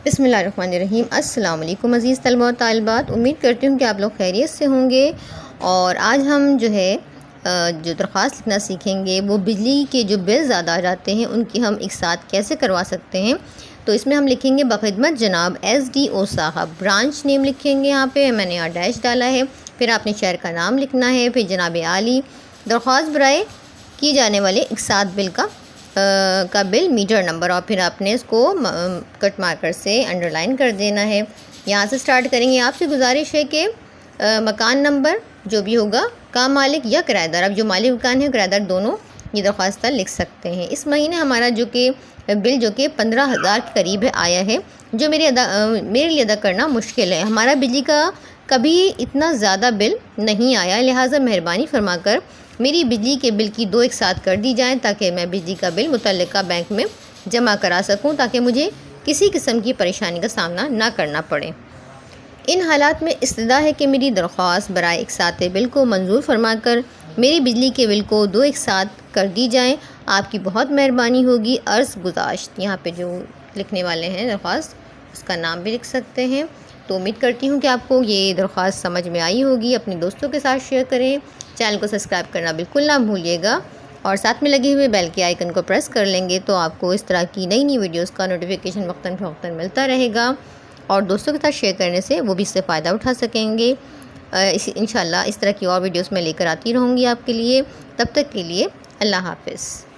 بسم اللہ الرحمن الرحیم۔ السلام علیکم عزیز طلباء و طالبات، امید کرتی ہوں کہ آپ لوگ خیریت سے ہوں گے۔ اور آج ہم جو درخواست لکھنا سیکھیں گے وہ بجلی کے جو بل زیادہ آ جاتے ہیں ان کی ہم ایک ساتھ کیسے کروا سکتے ہیں۔ تو اس میں ہم لکھیں گے بخدمت جناب SDO صاحب، برانچ نیم لکھیں گے، یہاں پہ میں نے یہاں ڈیش ڈالا ہے، پھر آپ نے شہر کا نام لکھنا ہے، پھر جناب عالی درخواست برائے کی جانے والے ایک ساتھ بل کا بل میٹر نمبر، اور پھر آپ نے اس کو کٹ مارکر سے انڈر لائن کر دینا ہے۔ یہاں سے سٹارٹ کریں گے۔ آپ سے گزارش ہے کہ مکان نمبر جو بھی ہوگا کا مالک یا کرایہ دار، اب جو مالک مکان ہے کرایہ دار دونوں یہ درخواست لکھ سکتے ہیں۔ اس مہینے ہمارا بل جو کہ 15,000 کے قریب آیا ہے، جو میرے لیے ادا کرنا مشکل ہے۔ ہمارا بجلی کا کبھی اتنا زیادہ بل نہیں آیا، لہٰذا مہربانی فرما کر میری بجلی کے بل کی 2 ایک ساتھ کر دی جائیں تاکہ میں بجلی کا بل متعلقہ بینک میں جمع کرا سکوں، تاکہ مجھے کسی قسم کی پریشانی کا سامنا نہ کرنا پڑے۔ ان حالات میں استدعا ہے کہ میری درخواست برائے ایک ساتھ بل کو منظور فرما کر میری بجلی کے بل کو 2 ایک ساتھ کر دی جائیں، آپ کی بہت مہربانی ہوگی۔ عرض گزاشت، یہاں پہ جو لکھنے والے ہیں درخواست اس کا نام بھی لکھ سکتے ہیں۔ تو امید کرتی ہوں کہ آپ کو یہ درخواست سمجھ میں آئی ہوگی۔ اپنے دوستوں کے ساتھ شیئر کریں، چینل کو سبسکرائب کرنا بالکل نہ بھولیے گا، اور ساتھ میں لگے ہوئے بیل کے آئیکن کو پریس کر لیں گے تو آپ کو اس طرح کی نئی ویڈیوز کا نوٹیفیکیشن وقتاً فوقتاً ملتا رہے گا، اور دوستوں کے ساتھ شیئر کرنے سے وہ بھی اس سے فائدہ اٹھا سکیں گے۔ انشاءاللہ اس طرح کی اور ویڈیوز میں لے کر آتی رہوں گی آپ کے لیے۔ تب تک کے لیے اللہ حافظ۔